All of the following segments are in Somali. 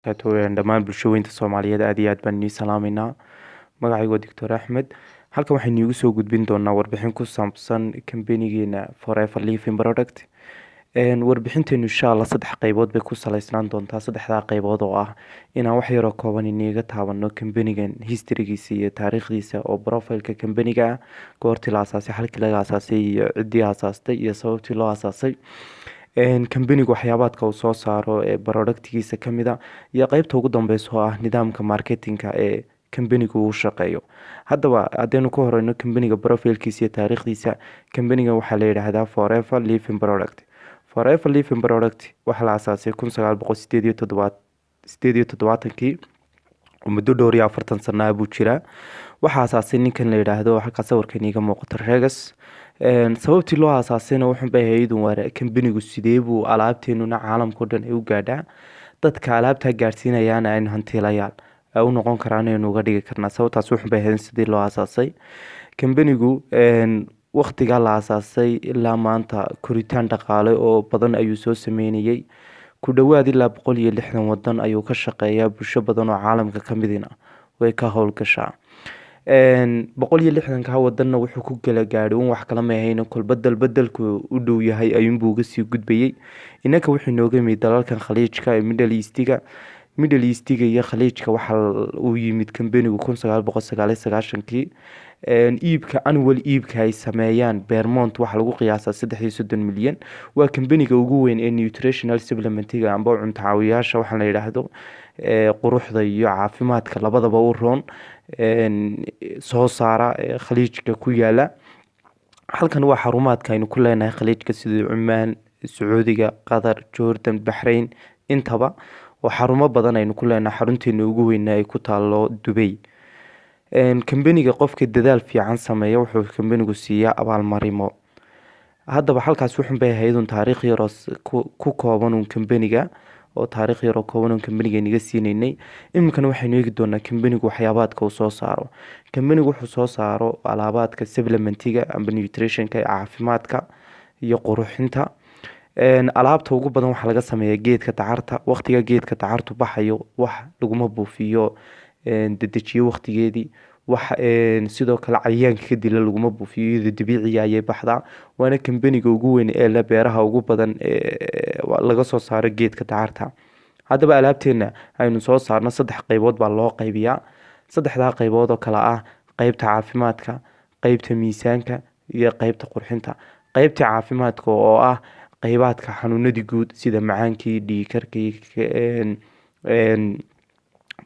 dhammaan bulshooyinka Soomaaliyeed aad iyo aad baan idin salaameynaa. Magacaygu waa Dr. Axmed. Halkan waxaynu igu soo gudbin doonaa warbixin ku saabsan kambanigeena Forever Living Product. Warbixinteenu insha Allah 3 qaybood bay ku saleysnaan doontaa. 3daa qaybood oo ah inaan wax yar oo kooban iniga taabano kambanigan historygiisa iyo taariikhdiisa oo profileka kambaniga ah, goortii la aasaasay, halkii laga aasaasay iyo ciddii aasaastay iyo sababtii loo aasaasay. Kambanigu waxyaabaadka uu soo saaro ee productgiisa kamid ah iyo qaybta ugu dambeysa oo ah nidaamka marketinga ee kambanigu uu shaqeeyo. Haddaba haddaynu ku horeyno kambaniga profilkiisa iyo taariikhdiisa, kambanigan waxaa la yidhaahdaa Forever Living Product. Forever Living Product waxaa la aasaasay 1978 muddo dhowr iyo 40 sano buu jiraa. Waxaa aasaasay ninkan la yidhaahdo halka sawirkan iiga muuqato Regas. Sababtii loo aasaasayna wuxuu bay ahayd kambanigu sidee buu alaabteenuna caalamka oo dhan ay u gaadhaa, dadka alaabta gaarsiinayana ay hantiilayaan u noqon karaan inaynu uga dhigi karnaa. Sababtaas wuxuu bay ahayd sidii loo aasaasay kambanigu. Waqtiga la aasaasay ilaa maanta koritaan dhaqaale oo badan ayuu soo sameynayay. Ku dhawaad ilaa 160 wadan ayuu ka shaqeeyaa. Bulsho badan oo caalamka ka midina way ka howlgashaa. 160 wadanna wuxuu ku kala gaadhay wax kala ma ahayn, kolba dalbadalku u dhow yahay ayuunbuu uga sii gudbayay. Innaka wuxuu inooga yimid dalalkan khaliijka ee Middle East-ga iyo khaliijka. waxa uu yimid kambanigu 1999. Iibka annual iibka ay sameeyaan Bermont waxa lagu qiyaasaa 33 milyan. Waa kambaniga ugu weyn ee nutritional supplementiga amba cunto caawiyaasha waxa la yiraahdo quruxda iyo caafimaadka labadaba u roon soo saara khaliijka ku yaala. Halkan waa xarumaadka aynu ku leenahay khaliijka sida Cumaan, Sacuudiga, Qatar, Jordan, Bahrain intaba oo xarumo badan aynu ku leenahay. Xarunteena ugu weyn ay ku taalo Dubai. Kambaniga qofka dadaal fiican sameeyo wuxuu kambanigu siiyaa abaalmarimo. Haddaba halkaas wuxuu bay ahayd taariikh yar oo ku kooban kambaniga oo taariikh yar oo kooban kambaniga inaga siineynay. Iminkana waxaynu eegi doonaa kambanigu waxyaabaadka uu soo saaro. Kambanigu wuxuu soo saaro alaabaadka supplementiga amba nutritionka, caafimaadka iyo qurxinta. Alaabta ugu badan waxa laga sameeyaa geedka dacarta. Waqtiga geedka dacartu baxayo wax laguma buufiyo dedejiyo waqtigeedii. Sidoo kale cayayaanka ka dila laguma buufiyo, iyadoo dabiici ayay baxdaa. Waana kambaniga ugu weyn ee la beeraha ugu badan laga soo saaro geedka dacarta. Haddaba alaabteena aynu soo saarno 3 qaybood baa loo qaybiyaa. 3daa qaybood oo kala ah qaybta caafimaadka, qaybta miisaanka iyo qaybta qurxinta. Qaybta caafimaadka oo ah qaybaadka xanuunada guud sida macaankii, dhiig karkii,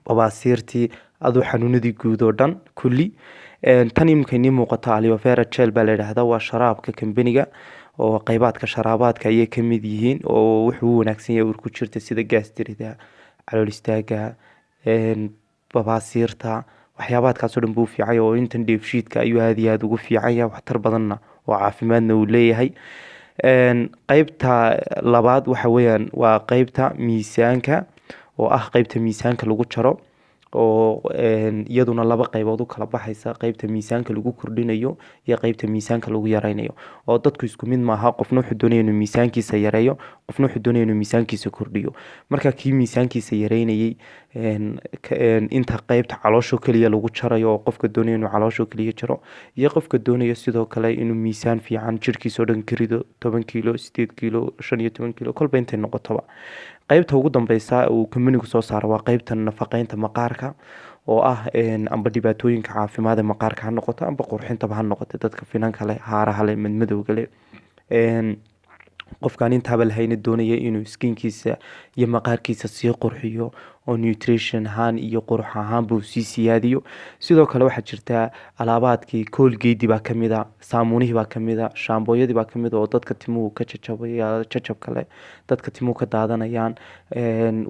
babaasiirtii, adoo xanuunadii guud oo dhan kulli. Tan imika inii muuqata aloe vera gel baa la yiraahdaa. Waa sharaabka kambaniga oo qaybaadka sharaabaadka ayay ka mid yihiin oo wuxuu wanaagsan yahay urku jirta sida gaastirida, calool istaaga, babaasiirta. waxyaabaadkaas oo dhan buu fiican yahay oo intan dheefshiidka ayuu aad iyo aad ugu fiican yahay, waxtar badanna oo caafimaadna uu leeyahay. qaybta labaad waxa weeyaan waa qaybta miisaanka oo ah qaybta miisaanka lagu jaro oo iyaduna 2 qaybood u kala baxaysa. qaybta miisaanka lagu kordhinayo iyo qaybta miisaanka lagu yareynayo oo dadku isku mid maaha. qofna wuxuu doonayaa inuu miisaankiisa yareeyo, qofna wuxuu doonayaa inuu miisaankiisa kordhiyo. marka kii miisaankiisa yareynayay inta qaybta caloosha kaliya lagu jarayo oo qofka doonaya inuu caloosha kaliya jaro iyo qofka doonaya sidoo kale inuu miisaan fiican jirkiisa oo dhan ka rido 10 kilo, 8 kilo, 15 kilo kolba intay noqotoba. qaybta ugu dambeysa uu kambanigu soo saaro waa qaybta nafaqeynta maqaarka oo ah amba dhibaatooyinka caafimaad ee maqaarka ha noqoto amba qurxintaba ha noqoto. dadka finanka leh, haaraha leh, madmadowga leh, qofkaan intaaba lahayna doonaya inuu skinkiisa iyo maqaarkiisa sii qurxiyo oo nutrition ahaan iyo qurux ahaan buu sii siyaadiyo. sidoo kale waxaa jirta alaabaadkii Colgate baa ka mid ah, saamuunihii baa ka mid ah, shaambooyadii baa ka mid ah oo dadka timuhu ka jajabka leh, dadka timuhu ka daadanayaan.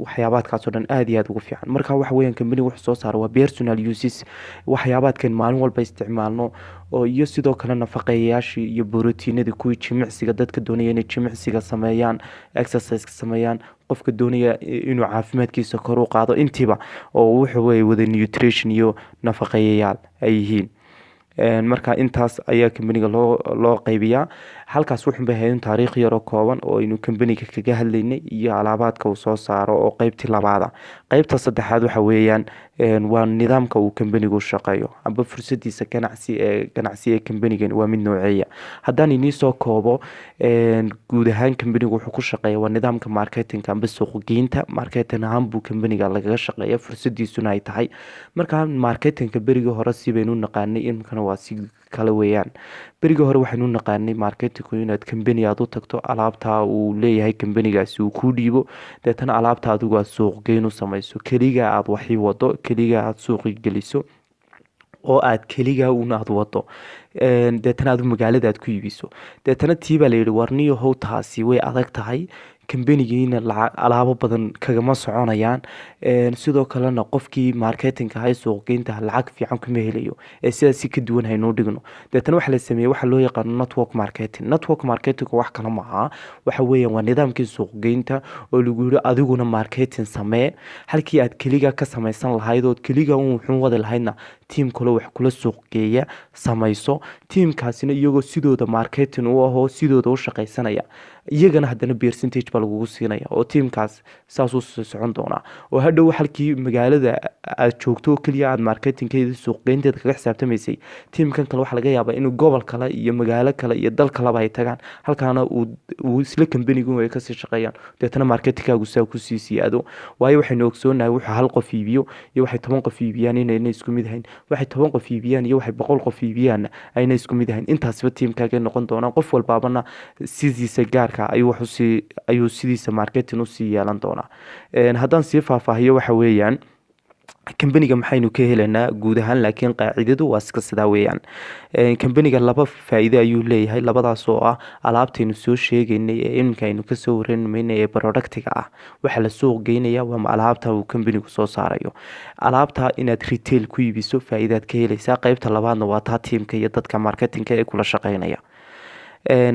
waxyaabaadkaas oo dhan aad iyo aad ugu fiican. marka waxa weeyaan kambanigu wuxuu soo saaro waa personal uses, waxyaabaadkan maalin walba isticmaalno oo iyo sidoo kale nafaqeeyayaashii iyo borotiinadii kuwii jimicsiga dadka doonaya inay jimicsiga sameeyaan, exercise sameeyaan, qofka doonaya inuu caafimaadkiisa kor u qaado intiiba oo wuxuu wada nutrition iyo nafaqeeyayaal ay yihiin. marka intaas ayaa kambaniga loo qaybiyaa. halkaas wuxun bay ahayd taariikh yar oo kooban oo aynu kambaniga kaga hadlaynay iyo alaabaadka uu soo saaro oo qeybtii labaada. qeybta saddexaad waxa weeyaan waa nidaamka uu kambanigu shaqeeyo amba fursadiisa ganacsi ee kambanigan waa mid nooceeya. haddaan inii soo koobo, guud ahaan kambanigu wuxuu ku shaqeeya waa nidaamka marketinga amba suuqgeynta. marketing ahaan buu kambaniga lagaga shaqeeya, fursadiisuna ay tahay. marka marketinga berigii hore si baynu naqaanay, imikana waa si kale weeyaan. berigii hore waxaynu naqaanay marketingku inaad kambani aad u tagto, alaabta uu leeyahay kambanigaasi uu kuu dhiibo, deetana alaabta adigu aad suuqgeyn u samayso, keliga aad waxii wado, keliga aad suuqi geliso oo aad keliga un aad wado, deetana aad magaalada aad ku iibiso. deetana tii baa layidhi warniyo how taasi way adag tahay, kambanigiina alaabo badan kagama soconayaan, sidoo kalena qofkii marketinga ahay suuqgeynta lacag fiican kuma helayo, sidaas si ka duwan haynuu dhigno. deetana waxa la sameeyey waxa loo yaqaano network marketing. network marketing wax kale maaha, waxa weeyaan waa nidaamkii suuqgeynta oo lagu yidhi adiguna marketing samee, halkii aad keliga ka samaysan lahayd ood keliga un wuxuun wadi lahaydna tiim kale wax kula suuqgeeya samayso. tiimkaasina iyagoo sidooda marketing u ahoo sidooda u shaqaysanaya, iyagana haddana percentage baa lagugu siinaya oo tiimkaas saasuu socon doonaa. oo hadhow halkii magaalada aad joogto keliya aad marketingkeeda suuqgeynteeda kaga xisaabtamaysay, tiimkan kale waxaa laga yaabaa inuu gobol kale iyo magaalo kale iyo dal kaleba ay tagaan, halkaana uu isla kambanigu ay kasii shaqeeyaan, deetana marketingkaagu saa kusii siyaado. waayo waxaynu ogsoonahay wuxuu hal qof iibiyo iyo waxay 10 qof iibiyaan inayna isku mid ahayn, waxay 10 qof iibiyaan iyo waxay 100 qof iibiyaan ayna isku mid ahayn. intaasba tiimkaaga noqon doonaa, qof walbaabana sidiisa gaarka ayuu sidiisa marketing usii yeelan doonaa. haddaan sii faahfaahiyo waxa weeyaan kambaniga maxaynu ka helaynaa guud ahaan, laakiin qaacidadu waa iska sidaa weeyaan. kambaniga laba faa'iido ayuu leeyahay, labadaas oo ah alaabtaynu soo sheegaynay ee iminka aynu kasoo warramaynay ee productiga ah, waxaa la suuq geynaya waa alaabta uu kambanigu soo saarayo. alaabta inaad retail ku iibiso faa'iidaad ka helaysaa. qeybta labaadna waa taa tiimka iyo dadka marketingka ee kula shaqeynaya.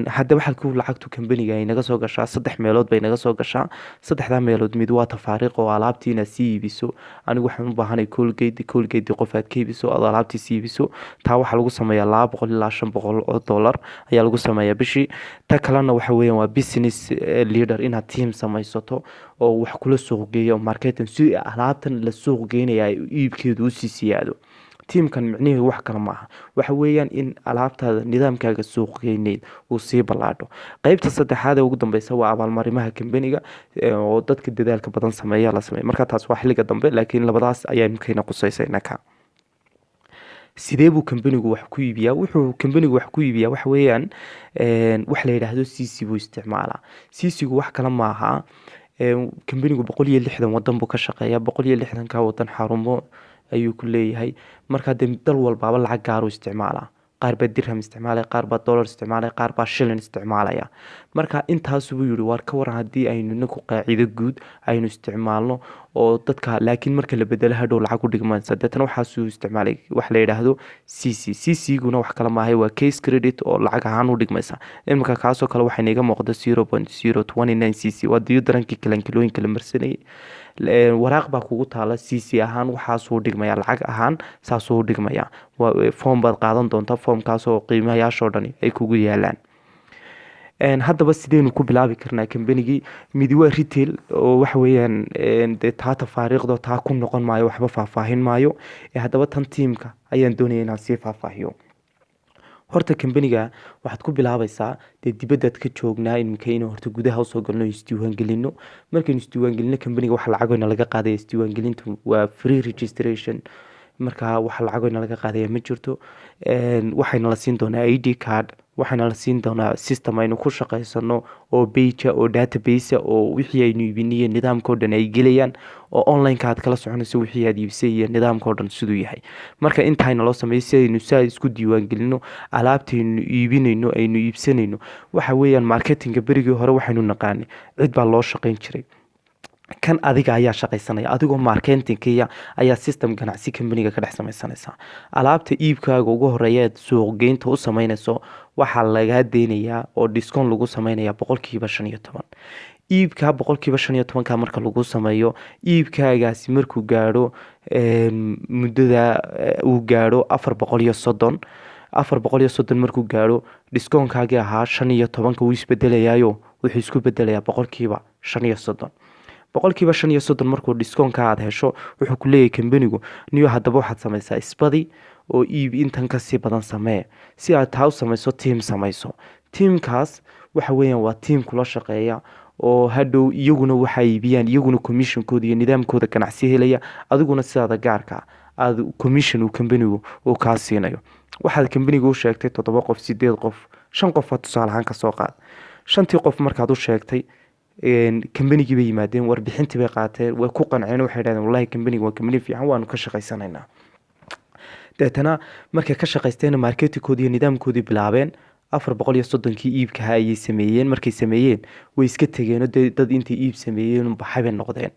haddaba halkuu lacagtu kambaniga ay naga soo gashaa 3 meelood bay naga soo gashaa. 3 meelood mid waa tafaariiq oo alaabtii inaad sii iibiso. anigu waxaan u baahanay colgate qof aad ka iibiso aad alaabtii sii iibiso, taa waxaa lagu sameeyaa 200 ilaa 500 oo dollar ayaa lagu sameeyaa bishii. ta kalena waxa weeyaan waa business leader, inaad team samaysato oo wax kula suuq geeyo marketing si alaabtan la suuq geynaya iibkeedu u sii siyaado. tiimkan micnaheedu wax kale maaha, waxa weeyaan in alaabtaada nidaamkaaga suuqgeyneed uu sii ballaadho. qeybta saddexaad ee ugu dambeysa waa abaalmarimaha kambaniga oo dadka dadaalka badan sameeya la sameeyo. marka taas waa xilliga dambe, laakiin labadaas ayaanu keena qusaysayna ka. sidee buu kambanigu wax ku iibiyaa? wuxuu kambanigu wax ku iibiyaa waxa weeyaan wax la yidhaahdo cc buu isticmaalaa. cc-gu wax kale maaha, kambanigu 160 wadan buu ka shaqeeyaa, 160 wadan xarumo ayuu ku leeyahay. marka dal walbaaba lacag gaar u isticmaalaa, qaar baa dirham isticmaalaya, qaar baa dollar isticmaalaya, qaar baa shilin isticmaalaya. marka intaas buu yidhi waar ka waran haddii aynu ninku qaacido guud aynu isticmaalno oo dadka, laakiin marka la bedelo hadhow lacag u dhigmaysa. deetana waxaasuu isticmaalay wax la yidhaahdo cc-guna wax kale maahay, waa case credit oo lacag ahaan u dhigmaysa. iminka kaasoo kale waxaa inaga muuqda 0.029 cc, waa diyo darankii kalankilooyinka la marsanayay. waraaq baa kugu taala cc ahaan, waxaasuu dhigmaya lacag ahaan, saasuu dhigmaya. foom baad qaadan doontaa, foomkaasoo qiimayaashoo dhani ay kugu yaalaan. haddaba sideynu ku bilaabi karnaa kambanigii? midi waa retail oo waxa weeyaan dee taa tafaariiqdo taa ku noqon maayo, waxba faahfaahin maayo. haddaba tan tiimka ayaan doonaya inaan sii faahfaahiyo. horta kambaniga waxaad ku bilaabaysaa dee dibadaad ka joognaa iminka inuu horta gudaha usoo galno isdiiwaangelino. markaynu isdiiwaangelino kambaniga waxa lacagoyna laga qaadaya isdiiwaangelintu waa free registration, marka waxa lacagoyna laga qaadaya ma jirto. waxayna la siin doonaa id card, waxayna la siin doonaa system aynu ku shaqaysano oo page oo database oo wixii aynu iibinay nidaamka oo dhan ay gelayaan, oo online-ka aad kala soconayso wixii aad iibsay iyo nidaamka oo dhan siduu yahay. marka intayna loo sameeyay si aynu saa isku diiwaangelino alaabtaynu iibinayno aynu iibsanayno, waxa weeyaan marketinga berigii hore waxaynu naqaanay cid baa loo shaqayn jiray. kan adiga ayaa shaqaysanaya, adigoo marketingkiya ayaa system ganacsi kambaniga ka dhex samaysanaysa. alaabta iibkaaga ugu horeeya aad suuqgeynta u samaynayso waxaa lagaa deynayaa oo discount lagu sameynaya 15%. iibka 15% marka lagu sameeyo, iibkaagaasi markuu gaadho muddada uu gaadho 430, 430 markuu gaaro dhiskoonkaagii ahaa 15 wuu isbedelayaayo wuxuu isku bedelayaa boqolkiiba 35 boqolkiiba 35 markuu dhiskoonka aad hesho wuxuu ku leeyahay kambanigu niyo haddaba waxaad samaysaa isbadi oo iib intan kasii badan samee si aad taa u samayso tiim samayso tiimkaas waxa weeyaan waa tiim kula shaqeeya oo hadhow iyaguna waxa iibiyaan iyaguna commissionkooda iyo nidaamkooda ganacsi helaya adiguna sidaada gaarka aad commission uu kambanigu uu kaa siinayo waxaad kambaniga u sheegtay 7 qof 8 qof 5 qof tusaale ahaan ka soo qaad 5 qof markaad u sheegtay kambanigii bay yimaadeen warbixintii bay qaateen way ku qanceen waxay yidhahdeen wallahi kambaniga waa kambani fiican waanu ka shaqaysanaynaa deetana markay ka shaqaysteen marketingkoodii iyo nidaamkoodii bilaabeen 430kii iibkaha ayay sameeyeen markay sameeyeen way iska tageen dad intay iib sameeyeen baxay noqdeen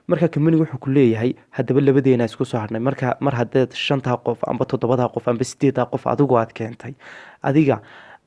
marka kambanigu wuxuu ku leeyahay haddaba labadeena isku soo harnay mar haddaad 5 qof amba 7 qof amba 8 qof adigu aad keentay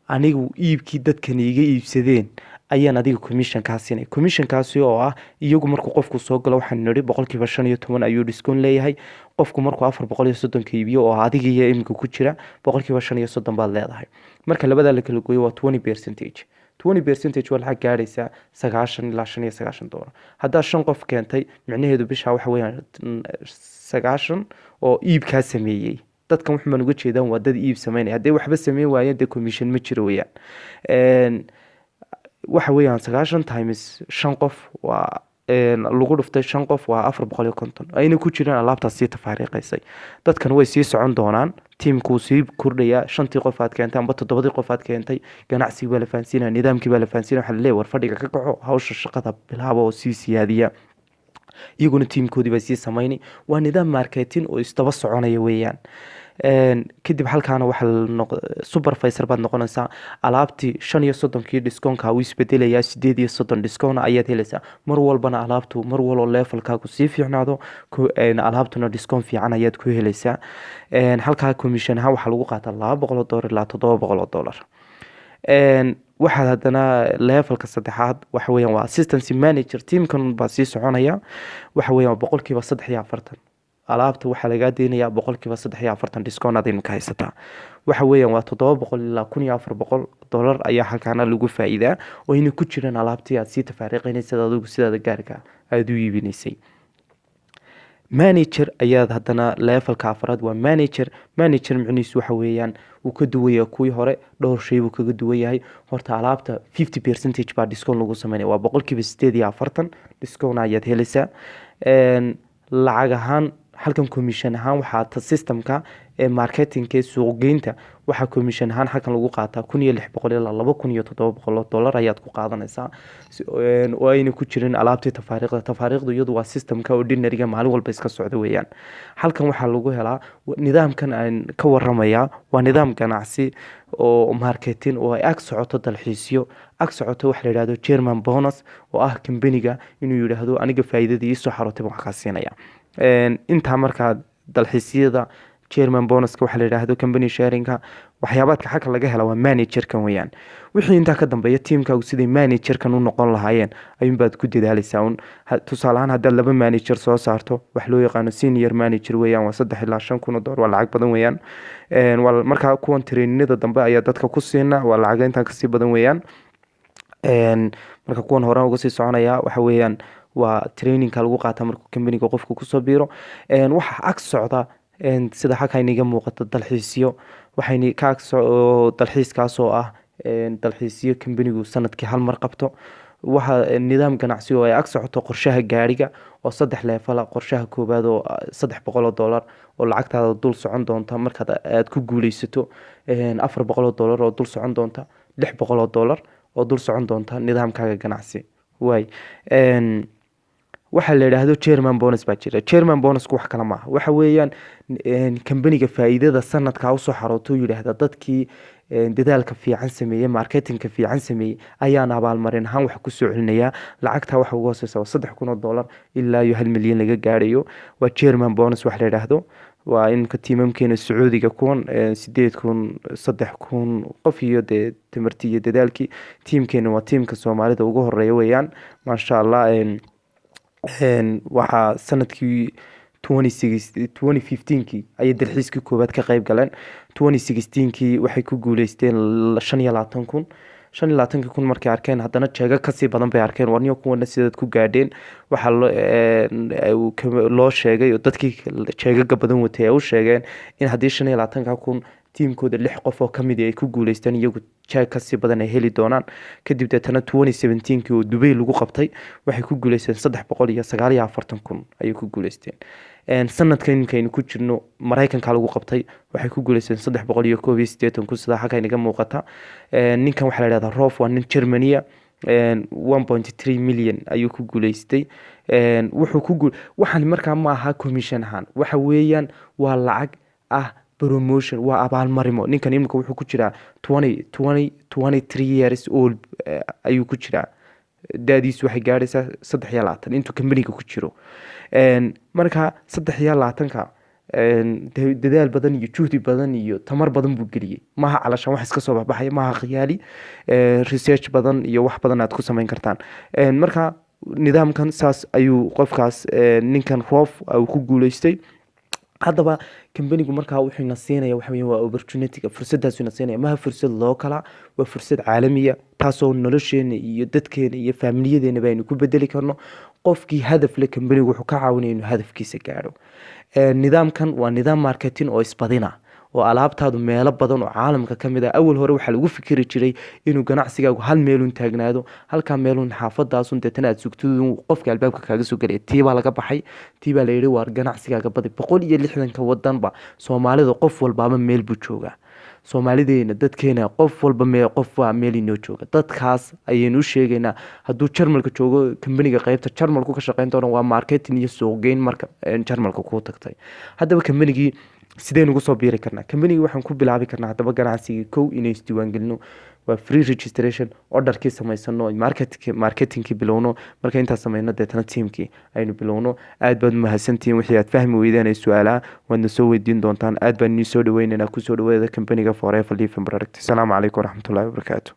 anigu iibkii dadkan iga iibsadeen ayaan adiga commission kaa siinay commission kaasi oo ah iyagu markuu qofku soo galo waxaan niri boqolkiiba 15 ayuu discount leeyahay qofku markuu 430 ka iibiyo oo adiga iyo imika ku jira boqolkiiba 15 baad leedahay marka labada la kala gooyo waa 20% 20% waa lacag gaaraysa 90 ilaa 95 doolar haddaa 5 qof keentay micnaheedu bisha waxa weeyaan 90 oo iibkaa sameeyay dadkan waxaan uga jeedaan waa dad iib sameynaya haddii waxba sameyn waayeen de commission ma jiro weeyaan waxa weeyaan 90 times 5 qof waa lagu dhuftay 5 qof waa 450 ayna ku jiraan alaabtaas si tafaariiqaysay dadkan way sii socon doonaan tiimku sii kordhaya 5 qof aad keentay amba 7 qof aad keentay ganacsiga baa la fahansiinaa nidaamkii baa la fahansiinaa waxa la leeyahay war fadhiga ka kaco hawsha shaqada bilaabo oo sii siyaadiya iyaguna tiimkoodii bay sii sameynay waa nidaam marketing oo isdaba soconaya weeyaan kadib halkaana waxa supervisor baad noqonaysaa alaabtii 35kii discoonka uu isbedelayaa 38 discoon ayaad helaysaa mar walbana alaabtu mar walba levelkaagu sii fiicnaado alaabtuna discoon fiican ayaad ku helaysaa halkaa commission ahaan waxa lagu qaataa $200 ilaa $700 waxaad haddana levelka saddexaad waxa weeyaan waa assistant manager teamkan baa sii soconaya waxa weeyaan boqolkiiba 43 alaabta waxa laga deenayaa boqolkiiba 43 discount aad ka haysataa waxa weeyaan waa $700 ilaa $1400 ayaa halkaana lagu faa'iidaa oo inay ku jiraan alaabtii aad si tafaariiqeynaysid adigu sidaada gaarka aad u iibinaysay manager ayaad haddana levelka afraad waa manager macnihiisu waxa weeyaan uu ka duwaya kuwii hore dhowr shay buu kaga duwan yahay horta alaabta 50% baa discount lagu sameynaya waa boqolkiiba 48 discount ayaad helaysaa lacag ahaan halkan commission ahaan waxaa ta systemka ee marketingka suuqgeynta waxa commission ahaan halkan lagu qaataa 1600 ilaa $2700 ayaad ku qaadanaysaa oo ayna ku jirin alaabtii tafaariiqdu iyadu waa systemka ordinary-ga maalin walba iska socdo weeyaan halkan waxaa lagu helaa nidaamkan aan ka waramaya waa nidaam ganacsi oo marketing oo ay ag socoto dalxiisyo ag socoto waxa la yiraahdo German bonus oo ah kambaniga inuu yiraahdo aniga faa'iidadii soo xarotay wax ka siinaya inta marka dalxiisyada German bonuska waxa la yiraahdo company sharinga waxyaabaadka xaq laga helo waa managerkan weeyaan wixii inta ka dambeeya teamkaagu sidii managerkan u noqon lahaayeen ayun baad ku dadaalaysaa tusaale ahaan hadda laba manager soo saarto wax loo yaqaan senior manager weeyaan waa 3 ilaa 5 kun $500 waa lacag badan weeyaan wal marka kuwan traininada dambe ayaa dadka ku siinaa waa lacag inta ka sii badan weeyaan marka kuwan hore uga sii soconaya waxa weeyaan waa trainingka lagu qaata markuu company-ga qofku ku soo biiro waxa ag socda sida xaq ayniga muuqato dalxiisyo waxayni ka soo dalxiiskaas oo ah dalxiisyo company-gu sanadkii hal mar qabto waxa nidaam ganacsi oo ay ag socoto qorshaha gaariga oo 3 level qorshaha koobaad oo $300 oo lacagtaada dul socon doonta marka aad ku guuleysato $400 oo dul socon doonta $600 oo dul socon doonta nidaamkaaga ganacsi way waxa la yiraahdo German bonus baa jira German bonus wax kala ma waxa weeyaan company-ga faa'iidada sanadka u soo xarooto yiraahdo dadkii dadaalka fiican sameeyay marketingka fiican sameeyay ayaan abaalmarin ahaan wax ku soo celinaya lacagta waxa ugu hooseysa $300 ilaa $1 milyan laga gaarayo waa German bonus wax la yiraahdo waa in ka tiimamkeena Sacuudiga kuwan 8,000 qof iyo tamartii iyo dadaalkii tiimkeena waa tiimka Soomaalida ugu horeeya weeyaan ma sha Allah waxa sanadkii 2015kii ayay dalxiiskii koowaad ka qayb galeen. 2016kii waxay ku guuleysteen 25,000 25,000 markay arkeen haddana jeega kasii badan bay arkeen. warniyo kuwana sidaad ku gaadheen waxaa loo sheegay oo dadkii jeegaga badan watay ay u sheegeen in haddii 25,000 tiimkooda 6 qof oo kamid ay ku guuleystaan iyagu jeeg kasii badan ay heli doonaan. kadib deetana 2017kii oo Dubai lagu qabtay waxay ku guuleysteen 349,000 ayay ku guuleysteen. sanadkan inkaynu ku jirno Mareykanka lagu qabtay waxay ku guuleysteen 381,000 sida xagga inaga muuqata. ninkan waxaa la yidhahdaa Rolf, waa nin Germany 1.3 million ayuu ku guuleystay. waxaan markaa ma aha commission ahaan, waxa weeyaan waa lacag ah promotion, waa abaalmarimo. ninkan imika wuxuu ku jiraa 23 years old ayuu ku jiraa, daadiisu waxay gaadhaysaa 23 intuu kambaniga ku jiro. marka 23ka dadaal badan iyo juhdi badan iyo tamar badan buu geliyey, maaha calashaan wax iska soo baxbaxaya, maaha khiyaali. research badan iyo wax badan aad ku samayn kartaan. marka nidaamkan saas ayuu qofkaas ninkan Rolf uu ku guuleystay. haddaba kambanigu markaa wuxuuna siinaya waxa weeye waa opportunity-ga, fursadaasuna siinaya, maaha fursad loo kala, waa fursad caalamiya taasoo nolosheena iyo dadkeena iyo faamiliyadeena baynu ku bedeli karno. qofkii hadaf leh kambanigu wuxuu ka caawinaya inuu hadafkiisa gaadho. nidaamkan waa nidaam marketing oo isbadina, oo alaabtaadu meelo badan oo caalamka ka mid ah. awal hore waxaa lagu fikiri jiray inuu ganacsigaagu hal meelun taagnaado, halkaa meelun xaafadaasun deetana aad sugtadu qofka albaabka kaaga soo gelaya. tiibaa laga baxay, tiibaa la yidhi waar ganacsigaaga badi. 160 wadanba Soomaalida qof walbaaba meel buu joogaa. Soomaalideena dadkeena qof walba qof waa meel inoo jooga. dadkaas ayaynu u sheegaynaa hadduu Jarmalka joogo kambaniga qaybta Jarmalku ka shaqeyn doona waa marketing iyo suuqgeyn marka Jarmalka ku tagtay. haddaba kambanigii sideen ugu soo biiri karnaa? kambanigii waxaan ku bilaabi karnaa haddaba ganacsigii kow inay isdiiwaangelino, waa free registration, orderkii samaysano, marketingkii bilowno. marka intaas samayno deetana tiimkii aynu bilowno. aad baad mahadsantihiin. wixii aad fahmi weydaan ay su-aalaha waadna soo weydiin doontaan. aad baan idin soo dhaweynaynaa. kusoo dhawaada kambaniga Forever Living Product. asalaamu calaykum waraxmatullaahi wabarakaatu.